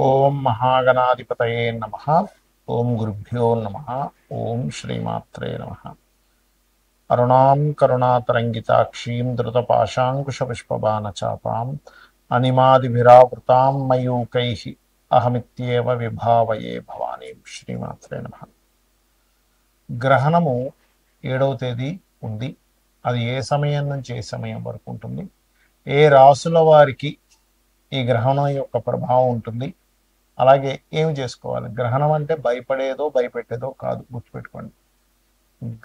ఓం మహాగణాధిపతయే నమః. ఓం గురుభ్యో నమః. ఓం శ్రీమాత్రే నమః. అరుణాం కరుణాతరంగితాక్షీం ధృతపాశాంకుశపుష్పబాణచాపాం అనిమాదిభిరావృతాం మయూకైః అహమిత్యేవ విభావయే భవానీం. శ్రీమాత్రే నమః. గ్రహణము 7వ తేదీ ఉంది. అది ఏ సమయం నుంచి ఏ సమయం వరకు ఉంటుంది, ఏ రాసుల వారికి ఈ గ్రహణం యొక్క ప్రభావం ఉంటుంది, అలాగే ఏమి చేసుకోవాలి. గ్రహణం అంటే భయపడేదో భయపెట్టేదో కాదు, గుర్తుపెట్టుకోండి.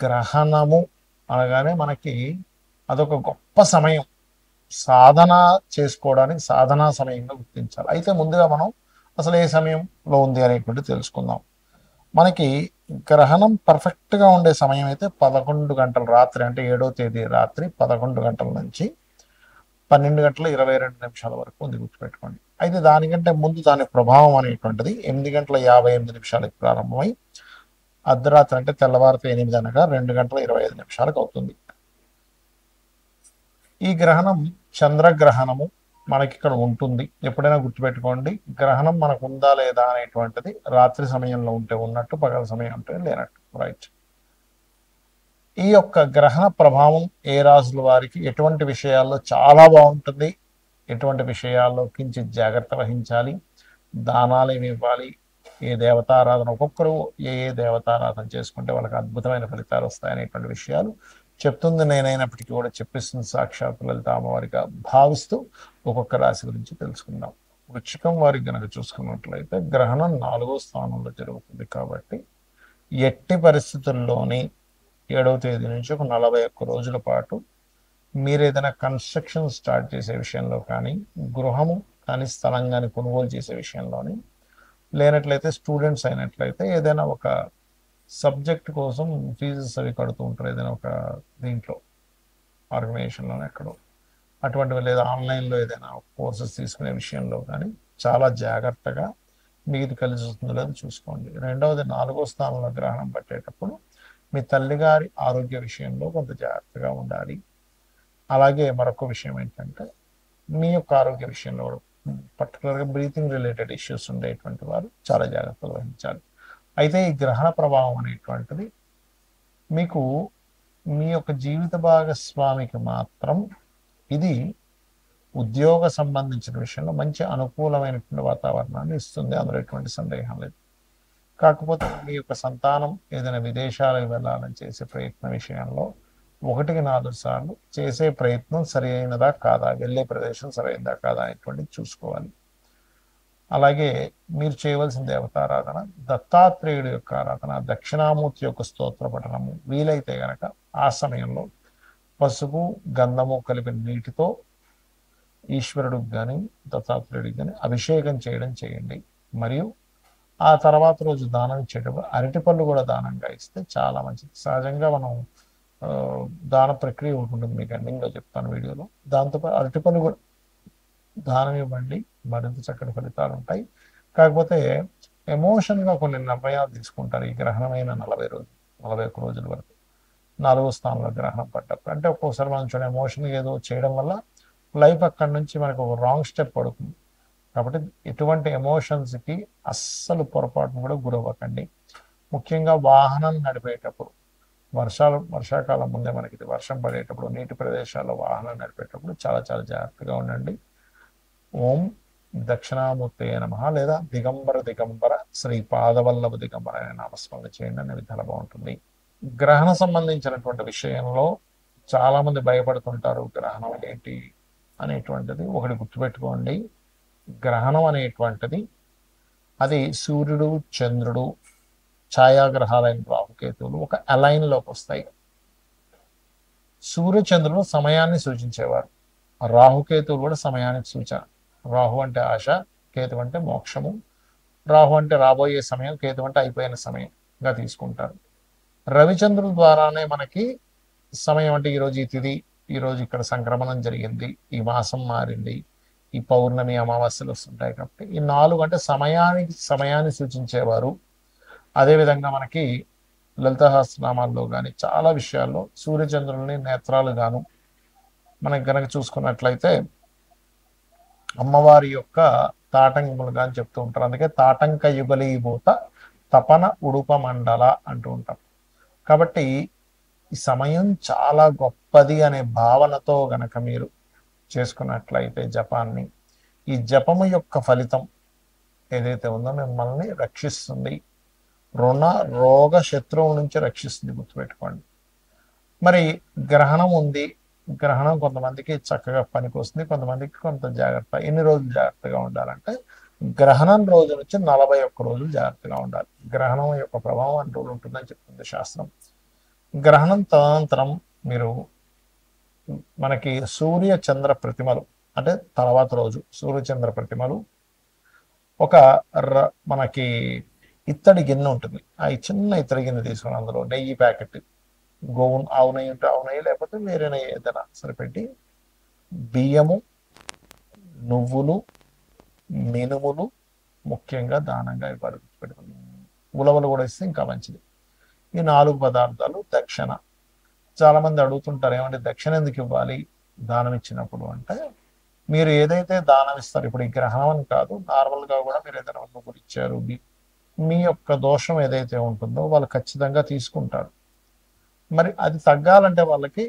గ్రహణము అనగానే మనకి అదొక గొప్ప సమయం, సాధన చేసుకోవడానికి సాధనా సమయంగా గుర్తించాలి. అయితే ముందుగా మనం అసలు ఏ సమయంలో ఉంది అనేటువంటి తెలుసుకుందాం. మనకి గ్రహణం పర్ఫెక్ట్గా ఉండే సమయం అయితే 11 గంటల రాత్రి, అంటే 7వ తేదీ రాత్రి 11 గంటల నుంచి 12 గంటల 22 నిమిషాల వరకు ఉంది, గుర్తుపెట్టుకోండి. అయితే దానికంటే ముందు దాని ప్రభావం అనేటువంటిది 8 గంటల 58 నిమిషాలకు ప్రారంభమై అర్ధరాత్రి అంటే తెల్లవారితే 8 అనగా 2 గంటల 25 నిమిషాలకు అవుతుంది. ఈ గ్రహణం చంద్రగ్రహణము మనకి ఇక్కడ ఉంటుంది. ఎప్పుడైనా గుర్తుపెట్టుకోండి, గ్రహణం మనకు ఉందా లేదా అనేటువంటిది రాత్రి సమయంలో ఉంటే ఉన్నట్టు, పగల సమయం ఉంటే లేనట్టు. రైట్. ఈ యొక్క గ్రహణ ప్రభావం ఏ రాశుల వారికి ఎటువంటి విషయాల్లో చాలా బాగుంటుంది, ఎటువంటి విషయాల్లో కించిత్ జాగ్రత్త వహించాలి, దానాలు ఏమి ఇవ్వాలి, ఏ దేవతారాధన, ఒక్కొక్కరు ఏ ఏ దేవతారాధన చేసుకుంటే వాళ్ళకి అద్భుతమైన ఫలితాలు వస్తాయనేటువంటి విషయాలు చెప్తుంది నేనైనప్పటికీ కూడా చెప్పిస్తుంది సాక్షాత్ లలిత అమ్మవారిగా భావిస్తూ ఒక్కొక్క రాశి గురించి తెలుసుకుందాం. వృశ్చికం వారికి గనక చూసుకున్నట్లయితే గ్రహణం 4వ స్థానంలో జరుగుతుంది కాబట్టి ఎట్టి పరిస్థితుల్లోని 7వ తేదీ నుంచి ఒక 41 రోజుల పాటు మీరు ఏదైనా కన్స్ట్రక్షన్ స్టార్ట్ చేసే విషయంలో కానీ, గృహము కానీ, స్థలం కానీ కొనుగోలు చేసే విషయంలోని, లేనట్లయితే స్టూడెంట్స్ అయినట్లయితే ఏదైనా ఒక సబ్జెక్ట్ కోసం ఫీజెస్ అవి కడుతూ ఉంటారు ఏదైనా ఒక దీంట్లో ఆర్గనైజేషన్లో ఎక్కడో, అటువంటివి, లేదా ఆన్లైన్లో ఏదైనా కోర్సెస్ తీసుకునే విషయంలో కానీ చాలా జాగ్రత్తగా మీకు కలిసి వస్తుందో లేదో చూసుకోండి. రెండవది, 4వ స్థానంలో గ్రహణం పట్టేటప్పుడు మీ తల్లిగారి ఆరోగ్య విషయంలో కొంత జాగ్రత్తగా ఉండాలి. అలాగే మరొక విషయం ఏంటంటే మీ యొక్క ఆరోగ్య విషయంలో పర్టికులర్గా బ్రీతింగ్ రిలేటెడ్ ఇష్యూస్ ఉండేటువంటి వారు చాలా జాగ్రత్తలు వహించాలి. అయితే ఈ గ్రహణ ప్రభావం అనేటువంటిది మీకు మీ యొక్క జీవిత భాగస్వామికి మాత్రం ఇది ఉద్యోగ సంబంధించిన విషయంలో మంచి అనుకూలమైనటువంటి వాతావరణాన్ని ఇస్తుంది, అందులో ఎటువంటి సందేహం లేదు. కాకపోతే మీ యొక్క సంతానం ఏదైనా విదేశాలకు వెళ్ళాలని చేసే ప్రయత్న విషయంలో 1-4 సార్లు చేసే ప్రయత్నం సరి అయినదా కాదా, వెళ్ళే ప్రదేశం సరైనదా కాదా అనేటువంటిది చూసుకోవాలి. అలాగే మీరు చేయవలసిన దేవతారాధన దత్తాత్రేయుడి యొక్క ఆరాధన, దక్షిణామూర్తి యొక్క స్తోత్ర పఠనము, వీలైతే గనక ఆ సమయంలో పసుపు గంధము కలిపిన నీటితో ఈశ్వరుడికి కానీ దత్తాత్రేయుడికి కానీ అభిషేకం చేయడం చేయండి. మరియు ఆ తర్వాత రోజు దానం ఇచ్చేటప్పుడు అరటిపళ్ళు కూడా దానంగా ఇస్తే చాలా మంచిది. సహజంగా మనం దాన ప్రక్రియ ఉంటుంది, మీకు ఎండింగ్లో చెప్తాను వీడియోలో. దాంతోపాటు అరటిపళ్ళు కూడా దానం ఇవ్వండి, మరింత చక్కటి ఫలితాలు ఉంటాయి. కాకపోతే ఎమోషన్గా కొన్ని నిర్ణయాలు తీసుకుంటారు ఈ గ్రహణమైన 41 రోజుల వరకు. 4వ స్థానంలో గ్రహణం పడ్డప్పుడు అంటే ఒక్కోసారి మనం చూడ ఎమోషన్గా ఏదో చేయడం వల్ల లైఫ్ అక్కడి నుంచి మనకు ఒక రాంగ్ స్టెప్ పడుతుంది. కాబట్టి ఎటువంటి ఎమోషన్స్కి అస్సలు పొరపాటును కూడా గురవ్వకండి. ముఖ్యంగా వాహనం నడిపేటప్పుడు, వర్షాకాలం ముందే మనకి ఇది వర్షం పడేటప్పుడు, నీటి ప్రదేశాల్లో వాహనం నడిపేటప్పుడు చాలా చాలా జాగ్రత్తగా ఉండండి. ఓం దక్షిణామూర్తి నమః లేదా దిగంబర దిగంబర శ్రీ పాదవల్లభ దిగంబర అనే నామస్మరణ చేయండి, అనేది చాలా బాగుంటుంది. గ్రహణ సంబంధించినటువంటి విషయంలో చాలా మంది భయపడుతుంటారు, గ్రహణం ఏంటి అనేటువంటిది. ఒకటి గుర్తుపెట్టుకోండి, గ్రహణం అనేటువంటిది అది సూర్యుడు చంద్రుడు ఛాయాగ్రహాలైన రాహుకేతువులు ఒక అలైన్లోకి వస్తాయి. సూర్యచంద్రుడు సమయాన్ని సూచించేవారు, రాహుకేతువులు కూడా సమయానికి సూచన. రాహు అంటే ఆశ, కేతు అంటే మోక్షము. రాహు అంటే రాబోయే సమయం, కేతు అంటే అయిపోయిన సమయంగా తీసుకుంటారు. రవిచంద్రుల ద్వారానే మనకి సమయం అంటే ఈరోజు ఈ తిథి, ఈరోజు ఇక్కడ సంక్రమణం జరిగింది, ఈ మాసం మారింది, ఈ పౌర్ణమి అమావాస్యలు వస్తుంటాయి. కాబట్టి ఈ 4 అంటే సమయాన్ని సూచించేవారు. అదేవిధంగా మనకి లలితహాస్యనామాల్లో కానీ చాలా విషయాల్లో సూర్యచంద్రుల్ని నేత్రాలు గాను మనకి గనక చూసుకున్నట్లయితే అమ్మవారి యొక్క తాటంకములుగా అని చెప్తూ ఉంటారు. అందుకే తాటంక యుగలీభూత తపన ఉడుప మండల అంటూ ఉంటాం. కాబట్టి ఈ సమయం చాలా గొప్పది అనే భావనతో గనక మీరు చేసుకున్నట్లయితే జపాన్ని, ఈ జపము యొక్క ఫలితం ఏదైతే ఉందో మిమ్మల్ని రక్షిస్తుంది, రుణ రోగ శత్రువుల నుంచి రక్షిస్తుంది, గుర్తుపెట్టుకోండి. మరి గ్రహణం ఉంది, గ్రహణం కొంతమందికి చక్కగా పనికి వస్తుంది, కొంతమందికి కొంత జాగ్రత్త. ఎన్ని రోజులు జాగ్రత్తగా ఉండాలంటే గ్రహణం రోజు నుంచి 41 రోజులు జాగ్రత్తగా ఉండాలి. గ్రహణం యొక్క ప్రభావం 2 రోజులు ఉంటుందని చెప్తుంది శాస్త్రం. గ్రహణం తదనంతరం మీరు మనకి సూర్య చంద్ర ప్రతిమలు, అంటే తర్వాత రోజు సూర్యచంద్ర ప్రతిమలు, ఒక మనకి ఇత్తడి గిన్నె ఉంటుంది, ఆ చిన్న ఇత్తడి గిన్నె తీసుకుని అందులో నెయ్యి ప్యాకెట్, ఆవు నెయ్యి ఉంటే ఆవు నెయ్యి, లేకపోతే వేరే నెయ్యి ఏదైనా సరిపెట్టి బియ్యము, నువ్వులు, మినుములు ముఖ్యంగా దానంగా ఇవ్వాలి, గుర్తుపెట్టుకోండి. ఉలవలు కూడా ఇస్తే ఇంకా మంచిది. ఈ 4 పదార్థాలు దక్షిణ. చాలా మంది అడుగుతుంటారు, ఏమంటే దక్షిణ ఎందుకు ఇవ్వాలి దానం ఇచ్చినప్పుడు అంటే, మీరు ఏదైతే దానం ఇస్తారు, ఇప్పుడు ఈ గ్రహణం అని కాదు, నార్మల్గా కూడా మీరు ఏదైనా నువ్వులు ఇచ్చారు, మీ యొక్క దోషం ఏదైతే ఉంటుందో వాళ్ళు ఖచ్చితంగా తీసుకుంటారు. మరి అది తగ్గాలంటే వాళ్ళకి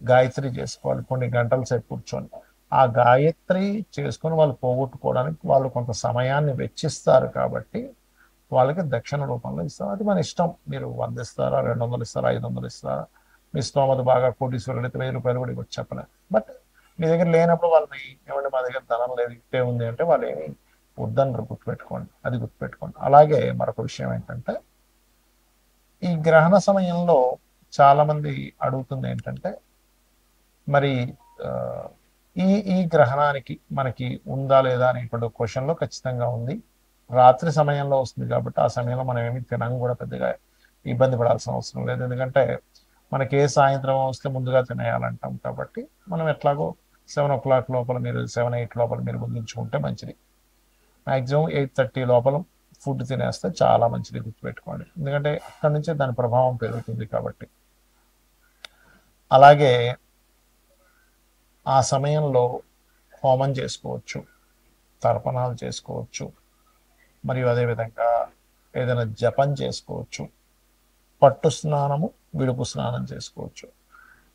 గాయత్రి చేసుకోవాలి, కొన్ని గంటల సేపు కూర్చొని. ఆ గాయత్రి చేసుకొని వాళ్ళు పోగొట్టుకోవడానికి వాళ్ళు కొంత సమయాన్ని వెచ్చిస్తారు, కాబట్టి వాళ్ళకి దక్షిణ రూపంలో ఇస్తారు. అది మన ఇష్టం, మీరు 100 ఇస్తారా, 200 ఇస్తారా, 500 ఇస్తారా, మీ స్తోమత బాగా కోటీశ్వరుడు అయితే 1000 రూపాయలు కూడా ఇవ్వచ్చు, చెప్పలేదు. బట్ మీ దగ్గర లేనప్పుడు వాళ్ళని ఏమంటే మా దగ్గర ధనం లేదు, ఇట్టే ఉంది అంటే వాళ్ళు ఏమి వద్దన్నారు, గుర్తుపెట్టుకోండి, అది గుర్తుపెట్టుకోండి. అలాగే మరొక విషయం ఏంటంటే, ఈ గ్రహణ సమయంలో చాలా మంది అడుగుతుంది ఏంటంటే, మరి ఈ ఈ గ్రహణానికి మనకి ఉందా లేదా అనేటువంటి క్వశ్చన్లో ఖచ్చితంగా ఉంది. రాత్రి సమయంలో వస్తుంది కాబట్టి ఆ సమయంలో మనం ఏమి తినం కూడా పెద్దగా ఇబ్బంది పడాల్సిన అవసరం లేదు. ఎందుకంటే మనకి ఏ సాయంత్రం వస్తే ముందుగా తినేయాలంటాం కాబట్టి మనం ఎట్లాగో 7 o'clock లోపల, మీరు 7, 8 లోపల మీరు ముగించుకుంటే మంచిది. మ్యాక్సిమం 8:30 లోపల ఫుడ్ తినేస్తే చాలా మంచిది, గుర్తుపెట్టుకోండి. ఎందుకంటే అక్కడి నుంచే దాని ప్రభావం పెరుగుతుంది కాబట్టి. అలాగే ఆ సమయంలో హోమం చేసుకోవచ్చు, తర్పణాలు చేసుకోవచ్చు, మరియు అదేవిధంగా ఏదైనా జపం చేసుకోవచ్చు, పట్టు స్నానము, విడుపు స్నానం చేసుకోవచ్చు.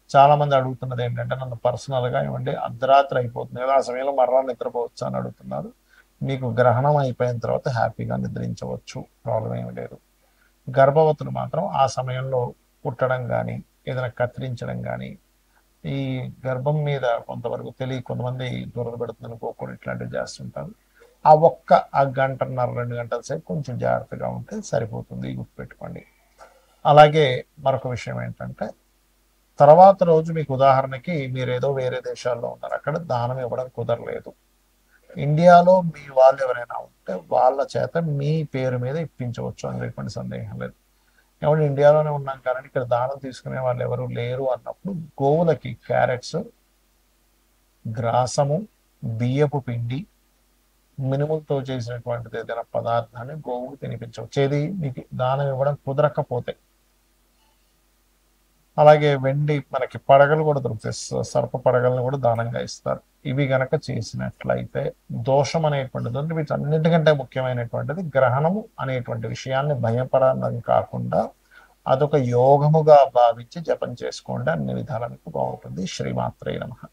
చాలామంది అడుగుతున్నది ఏంటంటే, నన్ను పర్సనల్గా ఏమంటే అర్ధరాత్రి అయిపోతుంది కదా, ఆ సమయంలో మరలా నిద్రపోవచ్చు అని అడుగుతున్నారు. మీకు గ్రహణం అయిపోయిన తర్వాత హ్యాపీగా నిద్రించవచ్చు, ప్రాబ్లం ఏమి లేదు. గర్భవతులు మాత్రం ఆ సమయంలో పుట్టడం కానీ, ఏదైనా కత్తిరించడం కానీ, ఈ గర్భం మీద కొంతవరకు కొంతమంది దురద పెడుతుందని కోరుకోవడం ఇట్లాంటివి చేస్తుంటారు. ఆ గంటన్నర 2 గంటల సేపు కొంచెం జాగ్రత్తగా ఉంటే సరిపోతుంది, గుర్తుపెట్టుకోండి. అలాగే మరొక విషయం ఏంటంటే, తర్వాత రోజు మీకు ఉదాహరణకి మీరు ఏదో వేరే దేశాల్లో ఉన్నారు, అక్కడ దానం ఇవ్వడం కుదరలేదు. ఇండియాలో మీ వాళ్ళు ఎవరైనా ఉంటే వాళ్ళ చేత మీ పేరు మీద ఇప్పించవచ్చు, అందులో ఎటువంటి సందేహం లేదు. ఏమంటే ఇండియాలోనే ఉన్నాం కానీ ఇక్కడ దానం తీసుకునే వాళ్ళు ఎవరు లేరు అన్నప్పుడు గోవులకి క్యారెట్స్, గ్రాసము, బియ్యపు పిండి, మినుములతో చేసినటువంటిది ఏదైనా పదార్థాన్ని గోవుకు తినిపించవచ్చు, ఏది మీకు దానం ఇవ్వడం కుదరకపోతే. అలాగే వెండి మనకి పడగలు కూడా దొరుకుతాయి, సర్ప పడగలను కూడా దానంగా ఇస్తారు. ఇవి గనక చేసినట్లయితే దోషం అనేటువంటిది, వీటన్నిటికంటే ముఖ్యమైనటువంటిది గ్రహణము అనేటువంటి విషయాన్ని భయపడడం కాకుండా అదొక యోగముగా భావించి జపం చేసుకోండి, అన్ని విధాలా మీకు బాగుంటుంది. శ్రీమాత్రే నమః.